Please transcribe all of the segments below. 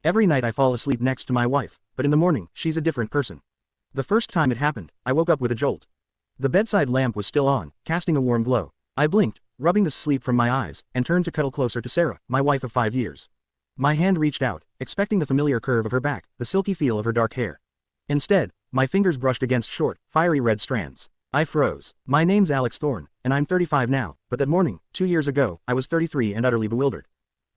Every night I fall asleep next to my wife, but in the morning, she's a different person. The first time it happened, I woke up with a jolt. The bedside lamp was still on, casting a warm glow. I blinked, rubbing the sleep from my eyes, and turned to cuddle closer to Sarah, my wife of 5 years. My hand reached out, expecting the familiar curve of her back, the silky feel of her dark hair. Instead, my fingers brushed against short, fiery red strands. I froze. My name's Alex Thorne, and I'm 35 now, but that morning, 2 years ago, I was 33 and utterly bewildered.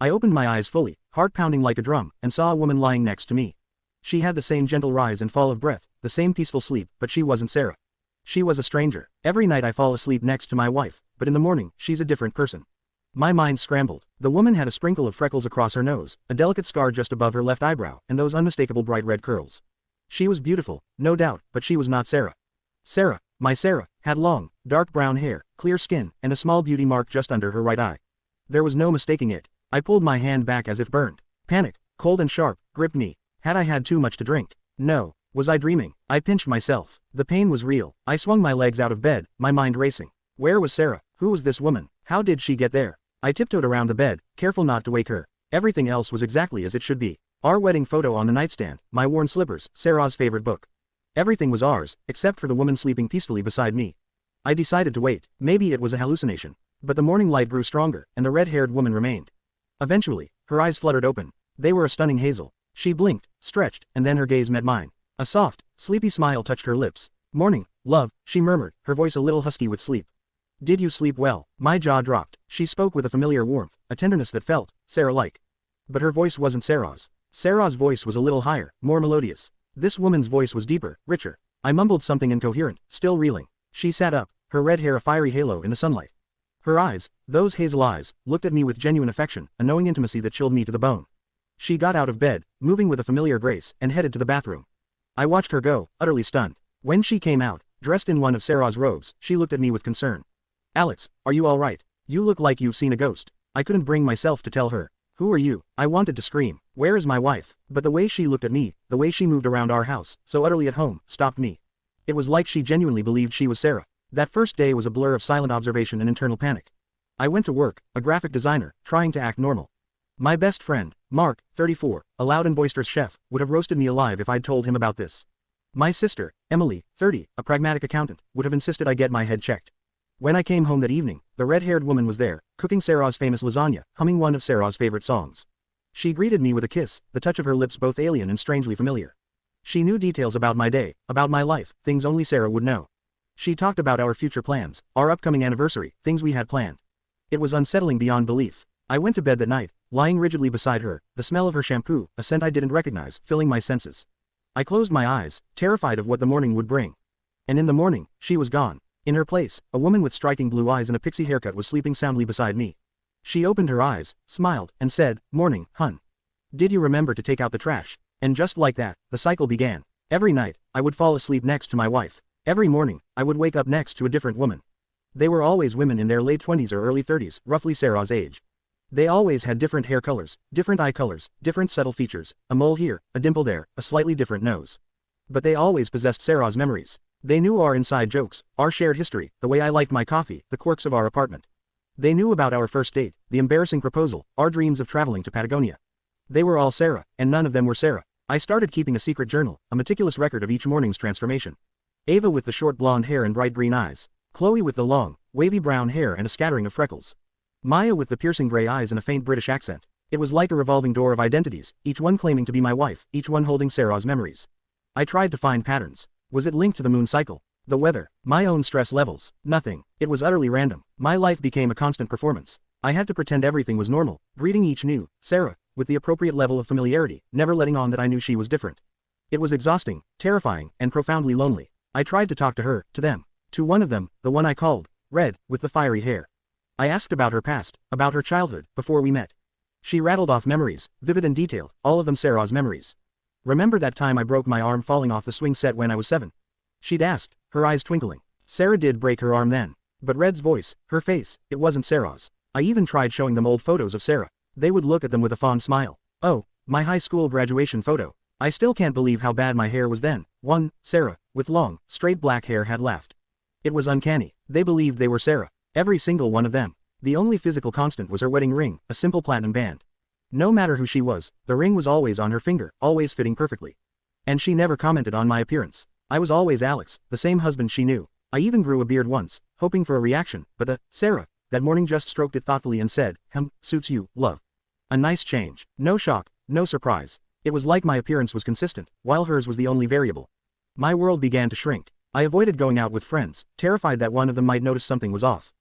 I opened my eyes fully, heart pounding like a drum, and saw a woman lying next to me. She had the same gentle rise and fall of breath, the same peaceful sleep, but she wasn't Sarah. She was a stranger. Every night I fall asleep next to my wife, but in the morning, she's a different person. My mind scrambled. The woman had a sprinkle of freckles across her nose, a delicate scar just above her left eyebrow, and those unmistakable bright red curls. She was beautiful, no doubt, but she was not Sarah. Sarah, my Sarah, had long, dark brown hair, clear skin, and a small beauty mark just under her right eye. There was no mistaking it. I pulled my hand back as if burned. Panic, cold and sharp, gripped me. Had I had too much to drink? No. Was I dreaming? I pinched myself. The pain was real. I swung my legs out of bed, my mind racing. Where was Sarah? Who was this woman? How did she get there? I tiptoed around the bed, careful not to wake her. Everything else was exactly as it should be. Our wedding photo on the nightstand, my worn slippers, Sarah's favorite book. Everything was ours, except for the woman sleeping peacefully beside me. I decided to wait. Maybe it was a hallucination. But the morning light grew stronger, and the red-haired woman remained. Eventually, her eyes fluttered open. They were a stunning hazel. She blinked, stretched, and then her gaze met mine. A soft, sleepy smile touched her lips. "Morning, love," she murmured, her voice a little husky with sleep. "Did you sleep well?" My jaw dropped. She spoke with a familiar warmth, a tenderness that felt Sarah-like. But her voice wasn't Sarah's. Sarah's voice was a little higher, more melodious. This woman's voice was deeper, richer. I mumbled something incoherent, still reeling. She sat up, her red hair a fiery halo in the sunlight. Her eyes, those hazel eyes, looked at me with genuine affection, a knowing intimacy that chilled me to the bone. She got out of bed, moving with a familiar grace, and headed to the bathroom. I watched her go, utterly stunned. When she came out, dressed in one of Sarah's robes, she looked at me with concern. "Alex, are you all right? You look like you've seen a ghost." I couldn't bring myself to tell her. "Who are you?" I wanted to scream. "Where is my wife?" But the way she looked at me, the way she moved around our house, so utterly at home, stopped me. It was like she genuinely believed she was Sarah. That first day was a blur of silent observation and internal panic. I went to work, a graphic designer, trying to act normal. My best friend, Mark, 34, a loud and boisterous chef, would have roasted me alive if I'd told him about this. My sister, Emily, 30, a pragmatic accountant, would have insisted I get my head checked. When I came home that evening, the red-haired woman was there, cooking Sarah's famous lasagna, humming one of Sarah's favorite songs. She greeted me with a kiss, the touch of her lips both alien and strangely familiar. She knew details about my day, about my life, things only Sarah would know. She talked about our future plans, our upcoming anniversary, things we had planned. It was unsettling beyond belief. I went to bed that night, lying rigidly beside her, the smell of her shampoo, a scent I didn't recognize, filling my senses. I closed my eyes, terrified of what the morning would bring. And in the morning, she was gone. In her place, a woman with striking blue eyes and a pixie haircut was sleeping soundly beside me. She opened her eyes, smiled, and said, "Morning, hun. Did you remember to take out the trash?" And just like that, the cycle began. Every night, I would fall asleep next to my wife. Every morning, I would wake up next to a different woman. They were always women in their late 20s or early 30s, roughly Sarah's age. They always had different hair colors, different eye colors, different subtle features, a mole here, a dimple there, a slightly different nose. But they always possessed Sarah's memories. They knew our inside jokes, our shared history, the way I liked my coffee, the quirks of our apartment. They knew about our first date, the embarrassing proposal, our dreams of traveling to Patagonia. They were all Sarah, and none of them were Sarah. I started keeping a secret journal, a meticulous record of each morning's transformation. Ava with the short blonde hair and bright green eyes. Chloe with the long, wavy brown hair and a scattering of freckles. Maya with the piercing gray eyes and a faint British accent. It was like a revolving door of identities, each one claiming to be my wife, each one holding Sarah's memories. I tried to find patterns. Was it linked to the moon cycle? The weather? My own stress levels? Nothing. It was utterly random. My life became a constant performance. I had to pretend everything was normal, greeting each new Sarah with the appropriate level of familiarity, never letting on that I knew she was different. It was exhausting, terrifying, and profoundly lonely. I tried to talk to her, to them. To one of them, the one I called Red, with the fiery hair. I asked about her past, about her childhood, before we met. She rattled off memories, vivid and detailed, all of them Sarah's memories. "Remember that time I broke my arm falling off the swing set when I was 7? She'd asked, her eyes twinkling. Sarah did break her arm then. But Red's voice, her face, it wasn't Sarah's. I even tried showing them old photos of Sarah. They would look at them with a fond smile. "Oh, my high school graduation photo. I still can't believe how bad my hair was then." One, Sarah, with long, straight black hair had laughed. It was uncanny. They believed they were Sarah. Every single one of them. The only physical constant was her wedding ring, a simple platinum band. No matter who she was, the ring was always on her finger, always fitting perfectly. And she never commented on my appearance. I was always Alex, the same husband she knew. I even grew a beard once, hoping for a reaction, but Sarah, that morning just stroked it thoughtfully and said, suits you, love. A nice change. No shock, no surprise. It was like my appearance was consistent, while hers was the only variable. My world began to shrink. I avoided going out with friends, terrified that one of them might notice something was off.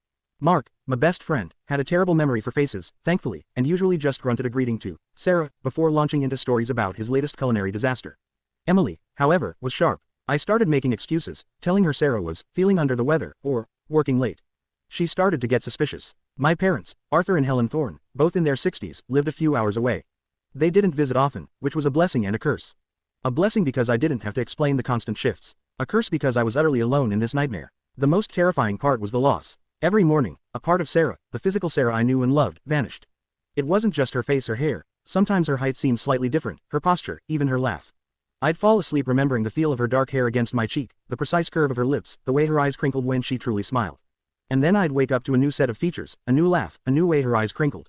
Mark, my best friend, had a terrible memory for faces, thankfully, and usually just grunted a greeting to Sarah before launching into stories about his latest culinary disaster. Emily, however, was sharp. I started making excuses, telling her Sarah was feeling under the weather, or working late. She started to get suspicious. My parents, Arthur and Helen Thorne, both in their 60s, lived a few hours away. They didn't visit often, which was a blessing and a curse. A blessing because I didn't have to explain the constant shifts. A curse because I was utterly alone in this nightmare. The most terrifying part was the loss. Every morning, a part of Sarah, the physical Sarah I knew and loved, vanished. It wasn't just her face or hair. Sometimes her height seemed slightly different, her posture, even her laugh. I'd fall asleep remembering the feel of her dark hair against my cheek, the precise curve of her lips, the way her eyes crinkled when she truly smiled. And then I'd wake up to a new set of features, a new laugh, a new way her eyes crinkled.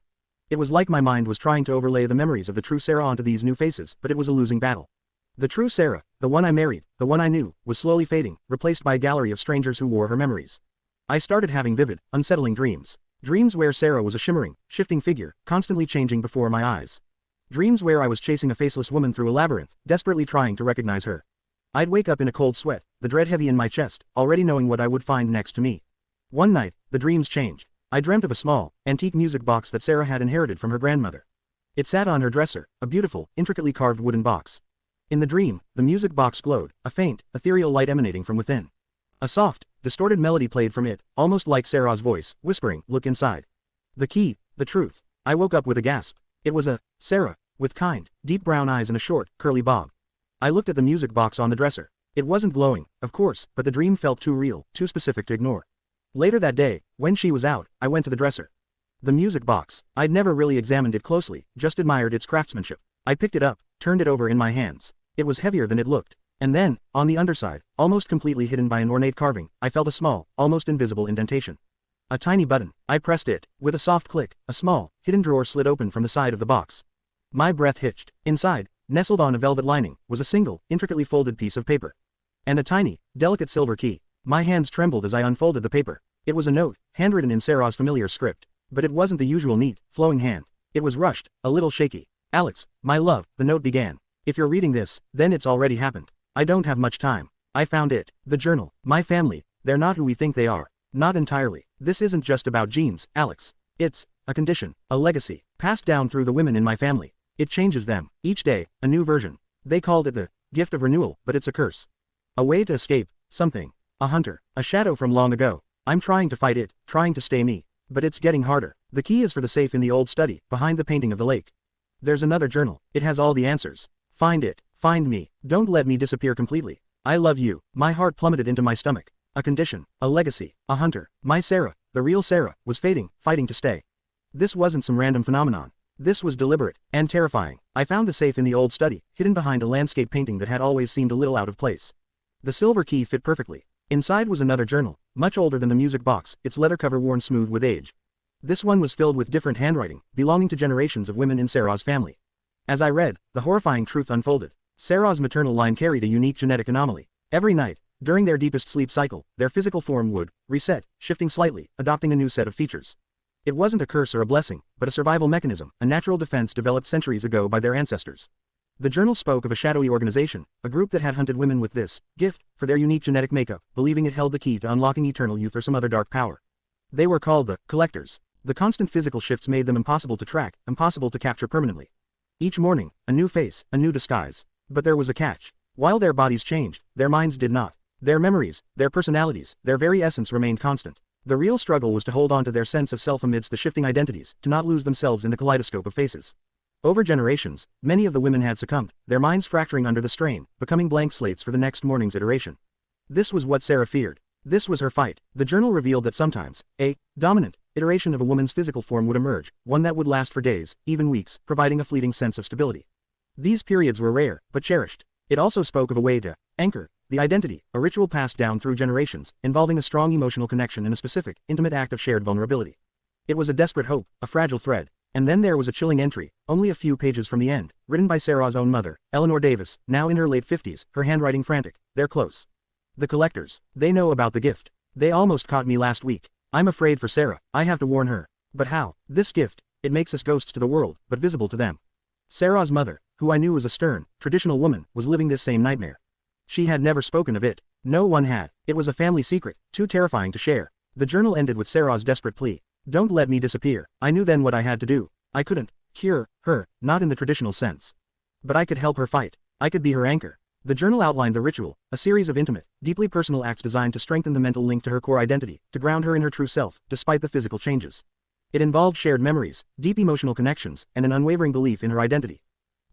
It was like my mind was trying to overlay the memories of the true Sarah onto these new faces, but it was a losing battle. The true Sarah, the one I married, the one I knew, was slowly fading, replaced by a gallery of strangers who wore her memories. I started having vivid, unsettling dreams. Dreams where Sarah was a shimmering, shifting figure, constantly changing before my eyes. Dreams where I was chasing a faceless woman through a labyrinth, desperately trying to recognize her. I'd wake up in a cold sweat, the dread heavy in my chest, already knowing what I would find next to me. One night, the dreams changed. I dreamt of a small, antique music box that Sarah had inherited from her grandmother. It sat on her dresser, a beautiful, intricately carved wooden box. In the dream, the music box glowed, a faint, ethereal light emanating from within. A soft, distorted melody played from it, almost like Sarah's voice, whispering, "Look inside." The key, the truth. I woke up with a gasp. It was Sarah, with kind, deep brown eyes and a short, curly bob. I looked at the music box on the dresser. It wasn't glowing, of course, but the dream felt too real, too specific to ignore. Later that day, when she was out, I went to the dresser. The music box. I'd never really examined it closely, just admired its craftsmanship. I picked it up, turned it over in my hands. It was heavier than it looked. And then, on the underside, almost completely hidden by an ornate carving, I felt a small, almost invisible indentation. A tiny button. I pressed it. With a soft click, a small, hidden drawer slid open from the side of the box. My breath hitched. Inside, nestled on a velvet lining, was a single, intricately folded piece of paper. And a tiny, delicate silver key. My hands trembled as I unfolded the paper. It was a note, handwritten in Sarah's familiar script. But it wasn't the usual neat, flowing hand. It was rushed, a little shaky. "Alex, my love," the note began. "If you're reading this, then it's already happened. I don't have much time. I found it. The journal. My family. They're not who we think they are. Not entirely. This isn't just about genes, Alex. It's a condition, a legacy, passed down through the women in my family. It changes them. Each day, a new version. They called it the gift of renewal, but it's a curse. A way to escape something. A hunter. A shadow from long ago. I'm trying to fight it, trying to stay me. But it's getting harder. The key is for the safe in the old study, behind the painting of the lake. There's another journal. It has all the answers. Find it. Find me. Don't let me disappear completely. I love you." My heart plummeted into my stomach. A condition. A legacy. A hunter. My Sarah, the real Sarah, was fading, fighting to stay. This wasn't some random phenomenon. This was deliberate, and terrifying. I found the safe in the old study, hidden behind a landscape painting that had always seemed a little out of place. The silver key fit perfectly. Inside was another journal, much older than the music box, its leather cover worn smooth with age. This one was filled with different handwriting, belonging to generations of women in Sarah's family. As I read, the horrifying truth unfolded. Sarah's maternal line carried a unique genetic anomaly. Every night, during their deepest sleep cycle, their physical form would reset, shifting slightly, adopting a new set of features. It wasn't a curse or a blessing, but a survival mechanism, a natural defense developed centuries ago by their ancestors. The journal spoke of a shadowy organization, a group that had hunted women with this gift for their unique genetic makeup, believing it held the key to unlocking eternal youth or some other dark power. They were called the collectors. The constant physical shifts made them impossible to track, impossible to capture permanently. Each morning, a new face, a new disguise. But there was a catch. While their bodies changed, their minds did not. Their memories, their personalities, their very essence remained constant. The real struggle was to hold on to their sense of self amidst the shifting identities, to not lose themselves in the kaleidoscope of faces. Over generations, many of the women had succumbed, their minds fracturing under the strain, becoming blank slates for the next morning's iteration. This was what Sarah feared. This was her fight. The journal revealed that sometimes, a dominant iteration of a woman's physical form would emerge, one that would last for days, even weeks, providing a fleeting sense of stability. These periods were rare, but cherished. It also spoke of a way to anchor the identity, a ritual passed down through generations, involving a strong emotional connection and a specific, intimate act of shared vulnerability. It was a desperate hope, a fragile thread, And then there was a chilling entry, only a few pages from the end, written by Sarah's own mother, Eleanor Davis, now in her late 50s, her handwriting frantic. They're close. The collectors. They know about the gift. They almost caught me last week. I'm afraid for Sarah. I have to warn her. But how? This gift. It makes us ghosts to the world, but visible to them. Sarah's mother, who I knew was a stern, traditional woman, was living this same nightmare. She had never spoken of it. No one had. It was a family secret, too terrifying to share. The journal ended with Sarah's desperate plea. Don't let me disappear. I knew then what I had to do. I couldn't cure her, not in the traditional sense. But I could help her fight. I could be her anchor. The journal outlined the ritual, a series of intimate, deeply personal acts designed to strengthen the mental link to her core identity, to ground her in her true self, despite the physical changes. It involved shared memories, deep emotional connections, and an unwavering belief in her identity.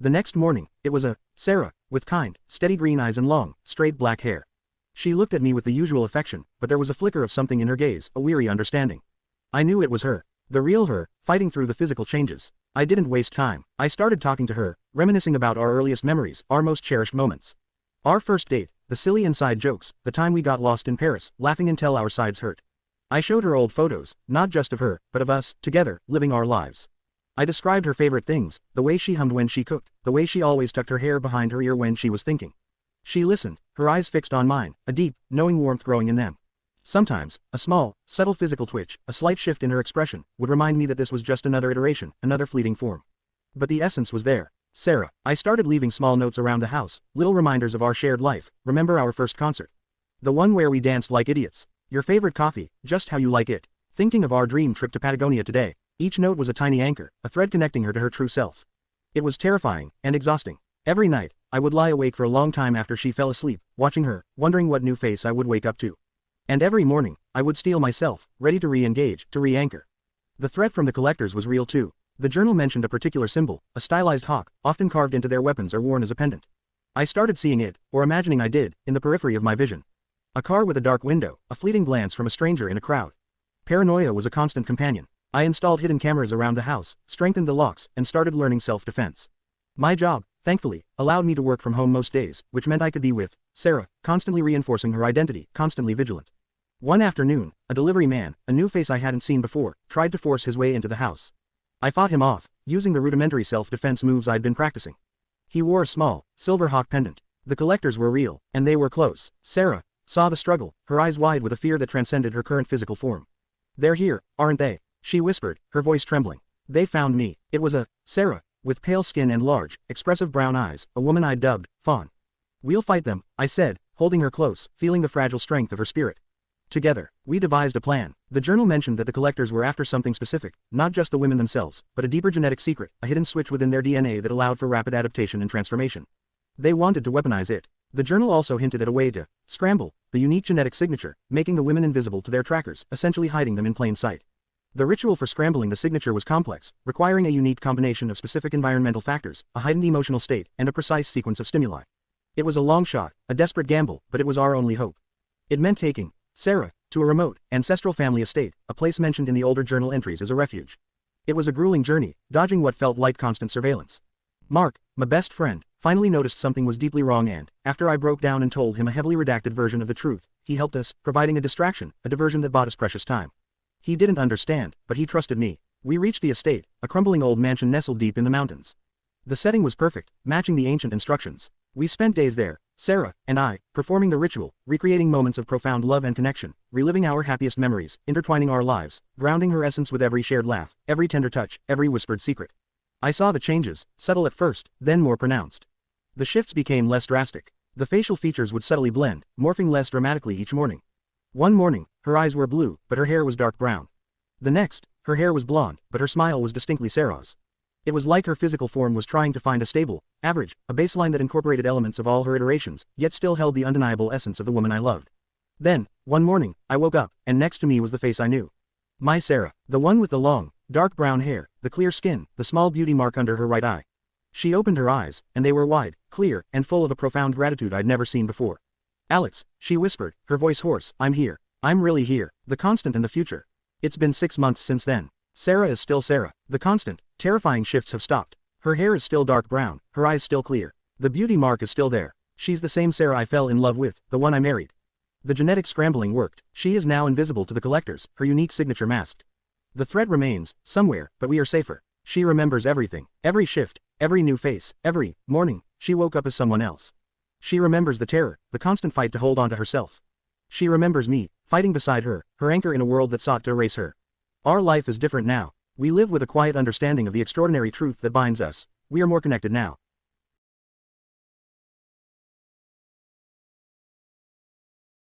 The next morning, it was Sarah, with kind, steady green eyes and long, straight black hair. She looked at me with the usual affection, but there was a flicker of something in her gaze, a weary understanding. I knew it was her. The real her, fighting through the physical changes. I didn't waste time. I started talking to her, reminiscing about our earliest memories, our most cherished moments. Our first date, the silly inside jokes, the time we got lost in Paris, laughing until our sides hurt. I showed her old photos, not just of her, but of us, together, living our lives. I described her favorite things, the way she hummed when she cooked, the way she always tucked her hair behind her ear when she was thinking. She listened, her eyes fixed on mine, a deep, knowing warmth growing in them. Sometimes, a small, subtle physical twitch, a slight shift in her expression, would remind me that this was just another iteration, another fleeting form. But the essence was there. Sarah. I started leaving small notes around the house, little reminders of our shared life. Remember our first concert? The one where we danced like idiots. Your favorite coffee, just how you like it. Thinking of our dream trip to Patagonia today. Each note was a tiny anchor, a thread connecting her to her true self. It was terrifying, and exhausting. Every night, I would lie awake for a long time after she fell asleep, watching her, wondering what new face I would wake up to. And every morning, I would steel myself, ready to re-engage, to re-anchor. The threat from the collectors was real too. The journal mentioned a particular symbol, a stylized hawk, often carved into their weapons or worn as a pendant. I started seeing it, or imagining I did, in the periphery of my vision. A car with a dark window, a fleeting glance from a stranger in a crowd. Paranoia was a constant companion. I installed hidden cameras around the house, strengthened the locks, and started learning self-defense. My job, thankfully, allowed me to work from home most days, which meant I could be with Sarah, constantly reinforcing her identity, constantly vigilant. One afternoon, a delivery man, a new face I hadn't seen before, tried to force his way into the house. I fought him off, using the rudimentary self-defense moves I'd been practicing. He wore a small, silver hawk pendant. The collectors were real, and they were close. Sarah saw the struggle, her eyes wide with a fear that transcended her current physical form. They're here, aren't they? She whispered, her voice trembling. They found me. It was Sarah, with pale skin and large, expressive brown eyes, a woman I dubbed Fawn. We'll fight them, I said, holding her close, feeling the fragile strength of her spirit. Together, we devised a plan. The journal mentioned that the collectors were after something specific, not just the women themselves, but a deeper genetic secret, a hidden switch within their DNA that allowed for rapid adaptation and transformation. They wanted to weaponize it. The journal also hinted at a way to scramble the unique genetic signature, making the women invisible to their trackers, essentially hiding them in plain sight. The ritual for scrambling the signature was complex, requiring a unique combination of specific environmental factors, a heightened emotional state, and a precise sequence of stimuli. It was a long shot, a desperate gamble, but it was our only hope. It meant taking Sarah to a remote, ancestral family estate, a place mentioned in the older journal entries as a refuge. It was a grueling journey, dodging what felt like constant surveillance. Mark, my best friend, finally noticed something was deeply wrong and, after I broke down and told him a heavily redacted version of the truth, he helped us, providing a distraction, a diversion that bought us precious time. He didn't understand, but he trusted me. We reached the estate, a crumbling old mansion nestled deep in the mountains. The setting was perfect, matching the ancient instructions. We spent days there, Sarah and I, performing the ritual, recreating moments of profound love and connection, reliving our happiest memories, intertwining our lives, grounding her essence with every shared laugh, every tender touch, every whispered secret. I saw the changes, subtle at first, then more pronounced. The shifts became less drastic. The facial features would subtly blend, morphing less dramatically each morning. One morning, her eyes were blue, but her hair was dark brown. The next, her hair was blonde, but her smile was distinctly Sarah's. It was like her physical form was trying to find a stable, average, a baseline that incorporated elements of all her iterations, yet still held the undeniable essence of the woman I loved. Then, one morning, I woke up, and next to me was the face I knew. My Sarah, the one with the long, dark brown hair, the clear skin, the small beauty mark under her right eye. She opened her eyes, and they were wide, clear, and full of a profound gratitude I'd never seen before. Alex, she whispered, her voice hoarse, I'm here. I'm really here, the constant in the future. It's been 6 months since then. Sarah is still Sarah. The constant, terrifying shifts have stopped. Her hair is still dark brown, her eyes still clear. The beauty mark is still there. She's the same Sarah I fell in love with, the one I married. The genetic scrambling worked. She is now invisible to the collectors, her unique signature masked. The threat remains, somewhere, but we are safer. She remembers everything, every shift, every new face, every morning she woke up as someone else. She remembers the terror, the constant fight to hold on to herself. She remembers me, fighting beside her, her anchor in a world that sought to erase her. Our life is different now. We live with a quiet understanding of the extraordinary truth that binds us. We are more connected now.